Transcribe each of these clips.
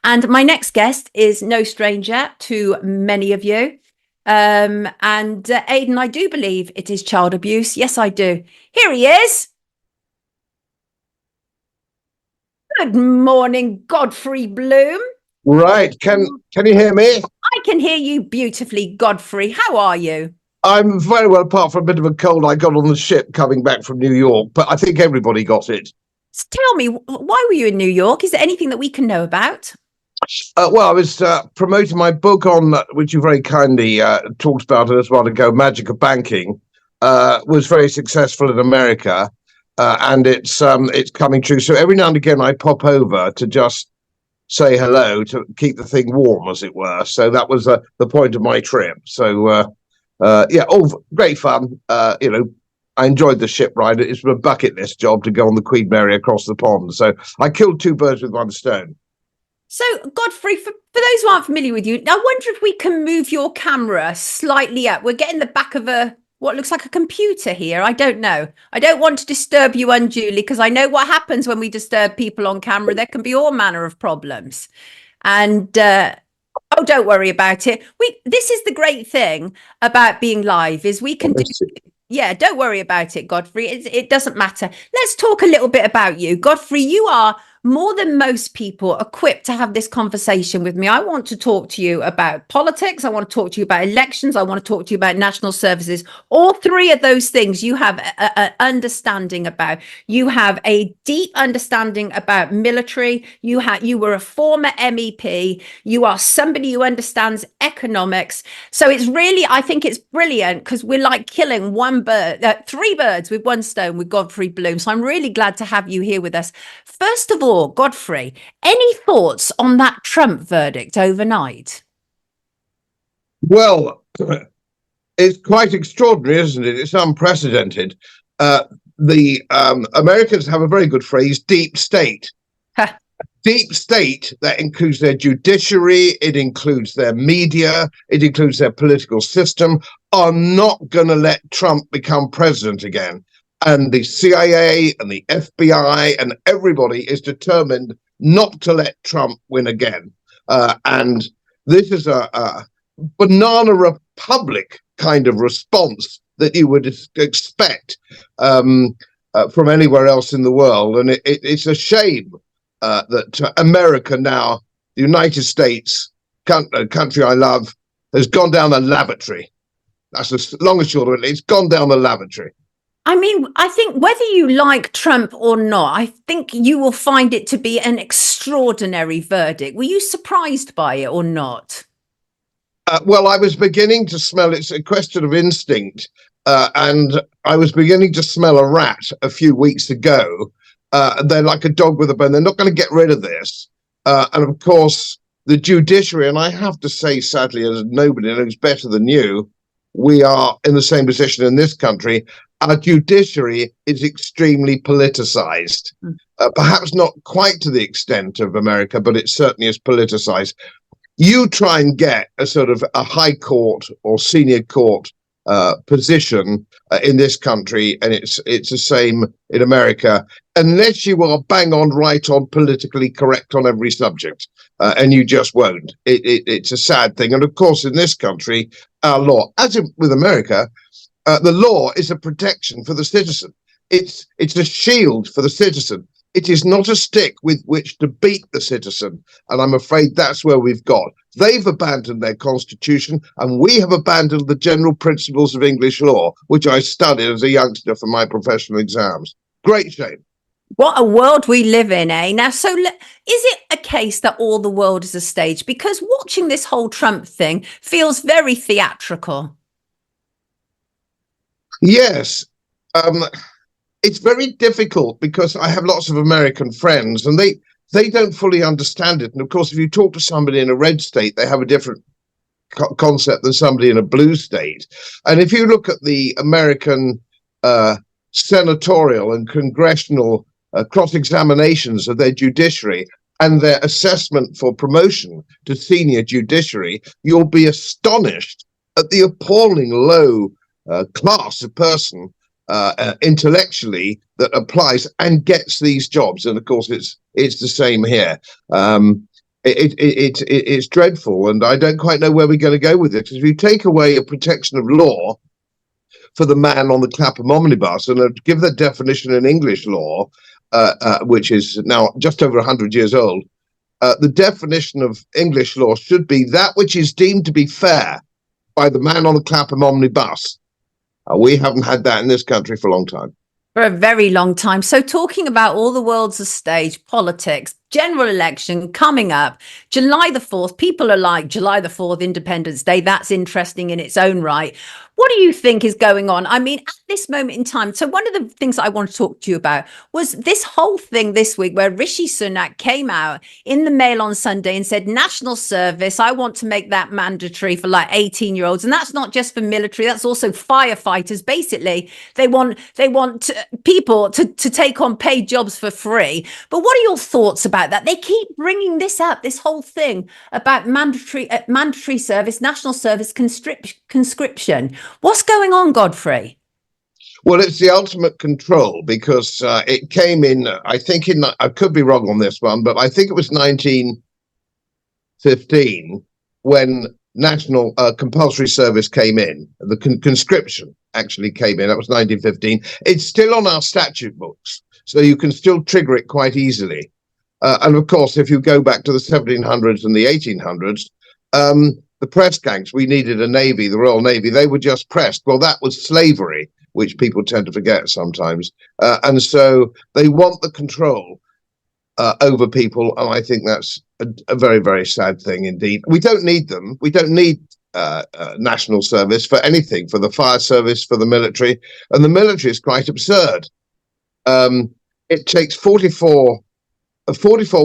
And my next guest is no stranger to many of you. Aidan, I do believe it is child abuse. Yes, I do. Here he is. Good morning, Godfrey Bloom. Right. Can you hear me? I can hear you beautifully, Godfrey. How are you? I'm very well, apart from a bit of a cold I got on the ship coming back from New York, but I think everybody got it. Tell me, why were you in New York? Is there anything that we can know about? Well, I was promoting my book on, which you very kindly talked about a little while ago, Magic of Banking, was very successful in America, and it's coming true. So every now and again I pop over to just say hello, to keep the thing warm, as it were. So that was the point of my trip. So yeah, all great fun. I enjoyed the ship ride. It's a bucket list job to go on the Queen Mary across the pond. So I killed two birds with one stone. So, Godfrey, for those who aren't familiar with you, I wonder if we can move your camera slightly up. We're getting the back of what looks like a computer here. I don't know. I don't want to disturb you unduly, because I know what happens when we disturb people on camera. There can be all manner of problems. And oh, don't worry about it. This is the great thing about being live, is we can do. Yeah, don't worry about it, Godfrey. It doesn't matter. Let's talk a little bit about you. Godfrey, you are more than most people equipped to have this conversation with me. I want to talk to you about politics. I want to talk to you about elections. I want to talk to you about national services. All three of those things you have an understanding about. You have a deep understanding about military. You were a former MEP. You are somebody who understands economics. So it's really, I think it's brilliant, because we're like killing three birds with one stone with Godfrey Bloom. So I'm really glad to have you here with us. First of all, Godfrey, any thoughts on that Trump verdict overnight? Well, it's quite extraordinary, isn't it? It's unprecedented. The Americans have a very good phrase, deep state. Deep state, that includes their judiciary, it includes their media, it includes their political system, are not going to let Trump become president again. And the CIA and the FBI and everybody is determined not to let Trump win again. And this is a banana republic kind of response that you would expect from anywhere else in the world. And it's a shame that America now, the United States, country I love, has gone down the lavatory. That's as long as short of it. It's gone down the lavatory. I mean, I think whether you like Trump or not, I think you will find it to be an extraordinary verdict. Were you surprised by it or not? Well, I was beginning to smell, it's a question of instinct, and I was beginning to smell a rat a few weeks ago. They're like a dog with a bone. They're not going to get rid of this. And of course, the judiciary, and I have to say, sadly, as nobody knows better than you, we are in the same position in this country. Our judiciary is extremely politicized, perhaps not quite to the extent of America, but it certainly is politicized. You try and get a sort of a high court or senior court position in this country, and it's the same in America, unless you are bang on right on, politically correct on every subject, and you just won't. It's a sad thing. And of course, in this country, our law, as with America, the law is a protection for the citizen. It's a shield for the citizen. It is not a stick with which to beat the citizen. And I'm afraid that's where we've got. They've abandoned their constitution, and we have abandoned the general principles of English law, which I studied as a youngster for my professional exams. Great shame. What a world we live in, eh? Now, so is it a case that all the world is a stage? Because watching this whole Trump thing feels very theatrical. Yes. It's very difficult because I have lots of American friends, and they don't fully understand it. And of course, if you talk to somebody in a red state, they have a different concept than somebody in a blue state. And if you look at the American senatorial and congressional cross-examinations of their judiciary and their assessment for promotion to senior judiciary, you'll be astonished at the appalling low class of person intellectually that applies and gets these jobs. And of course, it's the same here. It's dreadful, and I don't quite know where we're going to go with it. If you take away a protection of law for the man on the Clapham omnibus and give the definition in English law, which is now just over 100 years old, the definition of English law should be that which is deemed to be fair by the man on the Clapham omnibus. We haven't had that in this country for a long time. For a very long time. So talking about all the world's a stage, politics, general election coming up, July the 4th, people are like, July the 4th, Independence Day, that's interesting in its own right. What do you think is going on? I mean, at this moment in time, so one of the things I want to talk to you about was this whole thing this week where Rishi Sunak came out in the Mail on Sunday and said, national service, I want to make that mandatory for like 18-year-olds. And that's not just for military, that's also firefighters. Basically, they want people to take on paid jobs for free. But what are your thoughts about that? They keep bringing this up, this whole thing about mandatory service, national service, conscription. What's going on, Godfrey? Well, it's the ultimate control because it came in, I think, I could be wrong on this one, but I think it was 1915 when national compulsory service came in. The conscription actually came in. That was 1915. It's still on our statute books, so you can still trigger it quite easily. And of course, if you go back to the 1700s and the 1800s, the press gangs, we needed a navy, the Royal Navy, they were just pressed. Well, that was slavery, which people tend to forget sometimes. And so they want the control over people. And I think that's a very, very sad thing indeed. We don't need them. We don't need national service for anything, for the fire service, for the military. And the military is quite absurd. It takes 44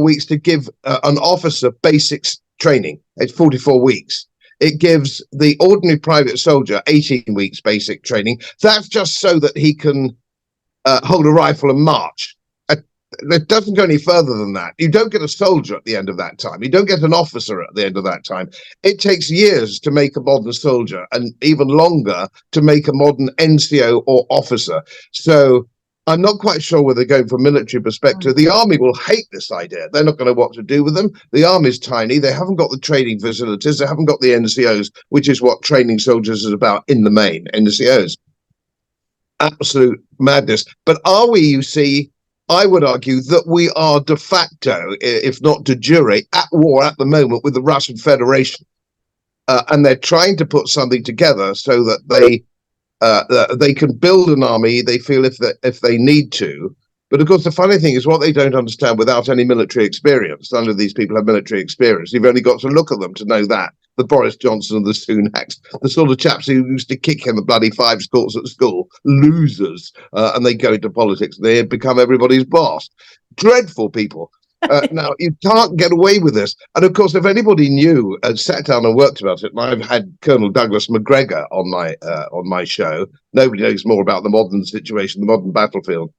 weeks to give an officer basics training. It's 44 weeks. It gives the ordinary private soldier 18 weeks basic training. That's just so that he can hold a rifle and march. It doesn't go any further than that. You don't get a soldier at the end of that time. You don't get an officer at the end of that time. It takes years to make a modern soldier and even longer to make a modern NCO or officer. So I'm not quite sure where they're going from a military perspective. The army will hate this idea. They're not going to know what to do with them. The army's tiny. They haven't got the training facilities. They haven't got the NCOs, which is what training soldiers is about in the main, NCOs. Absolute madness. But are we, you see, I would argue that we are de facto, if not de jure, at war at the moment with the Russian Federation. And they're trying to put something together so that they can build an army, they feel, if they need to. But of course, the funny thing is what they don't understand without any military experience. None of these people have military experience. You've only got to look at them to know that. The Boris Johnson and the Sunaks, the sort of chaps who used to kick in the bloody 5 scores at school, losers, and they go into politics. They become everybody's boss. Dreadful people. Now, you can't get away with this. And of course, if anybody knew and sat down and worked about it, and I've had Colonel Douglas McGregor on my show, nobody knows more about the modern situation, the modern battlefield.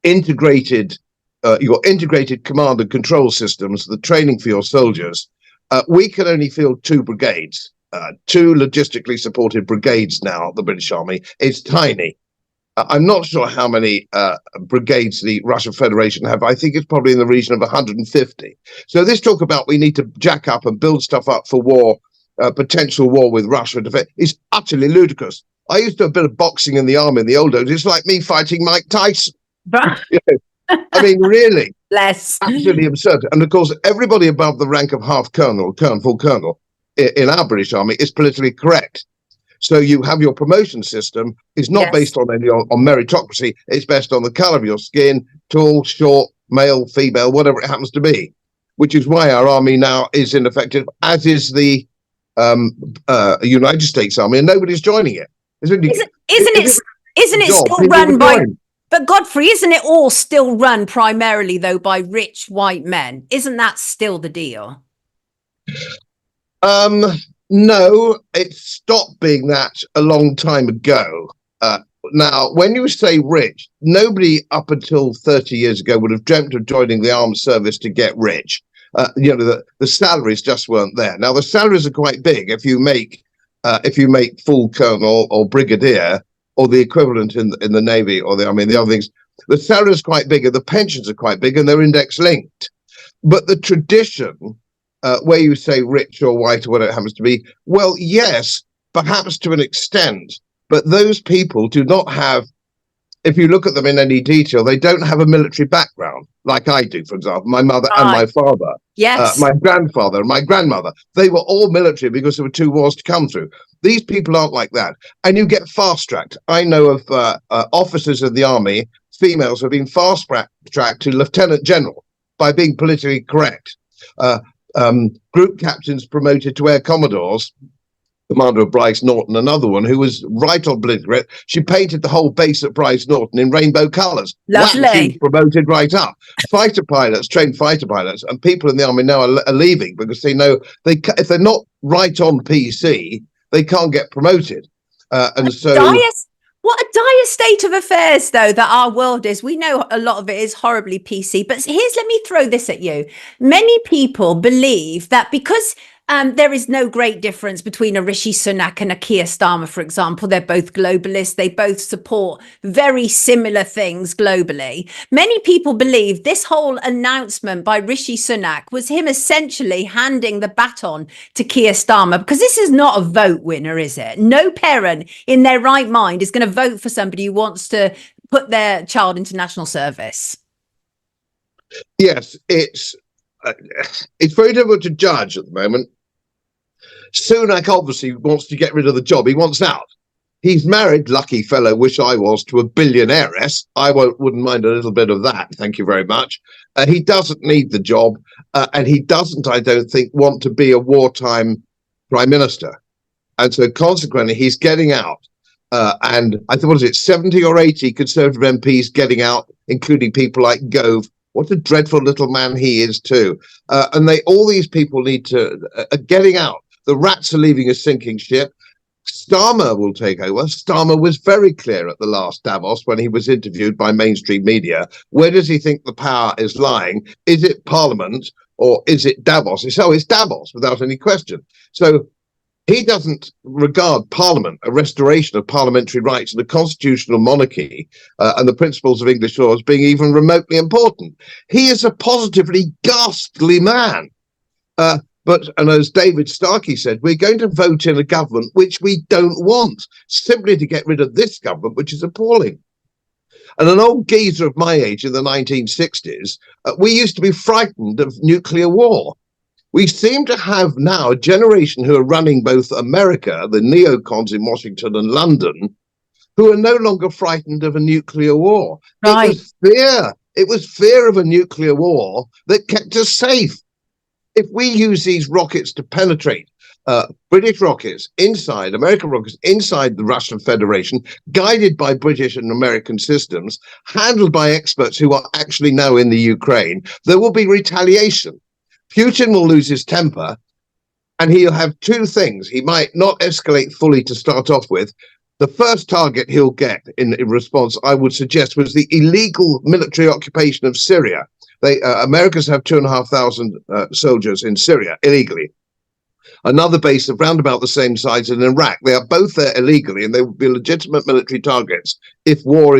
Your integrated command and control systems, the training for your soldiers, we can only field 2 brigades, 2 logistically supported brigades now, the British Army. It's tiny. I'm not sure how many brigades the Russian Federation have. I think it's probably in the region of 150. So this talk about we need to jack up and build stuff up for war, potential war with Russia, is utterly ludicrous. I used to do a bit of boxing in the army in the old days. It's like me fighting Mike Tyson. You know, I mean, really, absolutely absurd. And of course, everybody above the rank of half colonel, full colonel, in our British Army is politically correct. So you have your promotion system. It's not based on meritocracy. It's based on the colour of your skin, tall, short, male, female, whatever it happens to be. Which is why our army now is ineffective, as is the United States Army, and nobody's joining it. Isn't it still run by? But Godfrey, isn't it all still run primarily though by rich white men? Isn't that still the deal? No, it stopped being that a long time ago. Now, when you say rich, nobody up until 30 years ago would have dreamt of joining the armed service to get rich. The salaries just weren't there. Now, the salaries are quite big if you make full colonel or brigadier or the equivalent in the Navy or the other things. The salary is quite big and the pensions are quite big and they're index linked. But the tradition, where you say rich or white or whatever it happens to be, well, yes, perhaps to an extent, but those people do not have, if you look at them in any detail, they don't have a military background like I do, for example. My mother and my father, Yes. my grandfather and my grandmother, they were all military because there were two wars to come through. These people aren't like that. And you get fast-tracked. I know of officers of the army, females, who have been fast-tracked to lieutenant general by being politically correct. Group captains promoted to air commodores, commander of Bryce Norton, another one who was right on political. She painted the whole base at Bryce Norton in rainbow colours. Lovely. Wow, she was promoted right up. Fighter pilots, trained fighter pilots, and people in the army now are leaving because they know if they're not right on PC, they can't get promoted. And so. What a dire state of affairs, though, that our world is. We know a lot of it is horribly PC, but let me throw this at you. Many people believe that because there is no great difference between a Rishi Sunak and a Keir Starmer, for example. They're both globalists. They both support very similar things globally. Many people believe this whole announcement by Rishi Sunak was him essentially handing the baton to Keir Starmer, because this is not a vote winner, is it? No parent in their right mind is going to vote for somebody who wants to put their child into national service. Yes, it's very difficult to judge at the moment. Sunak obviously wants to get rid of the job. He wants out. He's married, lucky fellow, wish I was, to a billionairess. I wouldn't mind a little bit of that. Thank you very much. He doesn't need the job, and he doesn't, I don't think, want to be a wartime prime minister. And so consequently, he's getting out. And I think, what is it, 70 or 80 Conservative MPs getting out, including people like Gove. What a dreadful little man he is too. And all these people need to getting out. The rats are leaving a sinking ship. Starmer will take over. Starmer was very clear at the last Davos when he was interviewed by mainstream media. Where does he think the power is lying? Is it Parliament or is it Davos? It's Davos without any question. So he doesn't regard Parliament, a restoration of parliamentary rights and a constitutional monarchy and the principles of English law as being even remotely important. He is a positively ghastly man. And as David Starkey said, we're going to vote in a government which we don't want, simply to get rid of this government, which is appalling. And an old geezer of my age in the 1960s, we used to be frightened of nuclear war. We seem to have now a generation who are running both America, the neocons in Washington and London, who are no longer frightened of a nuclear war. Right. It was fear of a nuclear war that kept us safe. If we use these rockets to penetrate, British rockets inside, American rockets inside the Russian Federation, guided by British and American systems, handled by experts who are actually now in the Ukraine, there will be retaliation. Putin will lose his temper, and he'll have two things. He might not escalate fully to start off with. The first target he'll get in response, I would suggest, was the illegal military occupation of Syria. Americans have 2,500 soldiers in Syria illegally. Another base of round about the same size in Iraq. They are both there illegally, and they will be legitimate military targets if war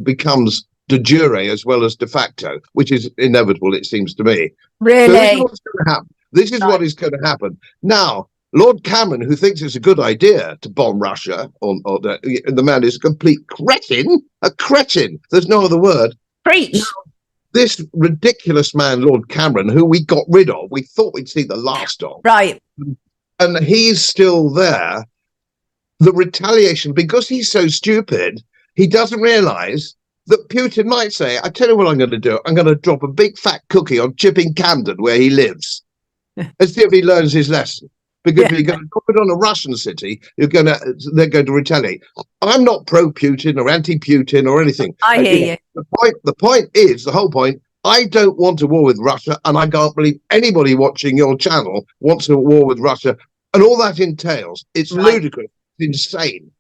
becomes de jure as well as de facto, which is inevitable, it seems to me. Really? So this is what's going to happen. This is what is going to happen. Now, Lord Cameron, who thinks it's a good idea to bomb Russia, the man is a complete cretin. A cretin. There's no other word. Preach. Now, this ridiculous man, Lord Cameron, who we got rid of, we thought we'd see the last of. Right. And he's still there. The retaliation, because he's so stupid, he doesn't realize that Putin might say, I tell you what I'm going to do. I'm going to drop a big fat cookie on Chipping Camden, where he lives, and see if he learns his lesson. Because if you're going to put it on a Russian city, they're going to retaliate. I'm not pro-Putin or anti-Putin or anything. I hear you. The point is, the whole point, I don't want a war with Russia, and I can't believe anybody watching your channel wants a war with Russia, and all that entails. It's ludicrous. It's insane.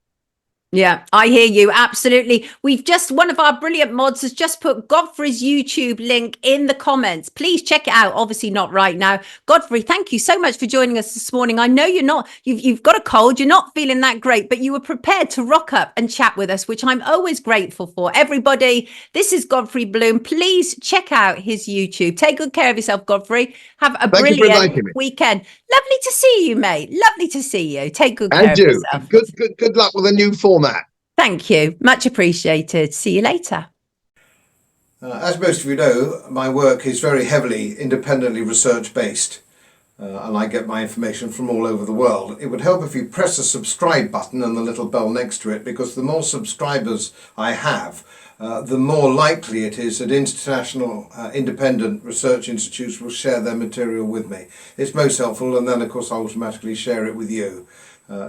Yeah, I hear you. Absolutely. One of our brilliant mods has just put Godfrey's YouTube link in the comments. Please check it out. Obviously not right now. Godfrey, thank you so much for joining us this morning. I know you've got a cold. You're not feeling that great, but you were prepared to rock up and chat with us, which I'm always grateful for. Everybody, this is Godfrey Bloom. Please check out his YouTube. Take good care of yourself, Godfrey. Have a Thank you for brilliant inviting me. weekend. Lovely to see you, mate. Lovely to see you. Take good care And of you. yourself. Good luck with the new format. Thank you. Much appreciated. See you later. As most of you know, my work is very heavily independently research based, and I get my information from all over the world. It would help if you press the subscribe button and the little bell next to it, because the more subscribers I have, the more likely it is that international independent research institutes will share their material with me. It's most helpful, and then of course I automatically share it with you.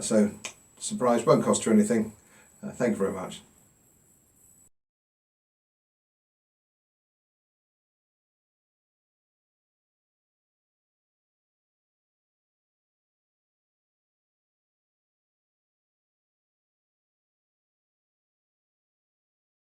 So surprise, won't cost you anything. Thank you very much.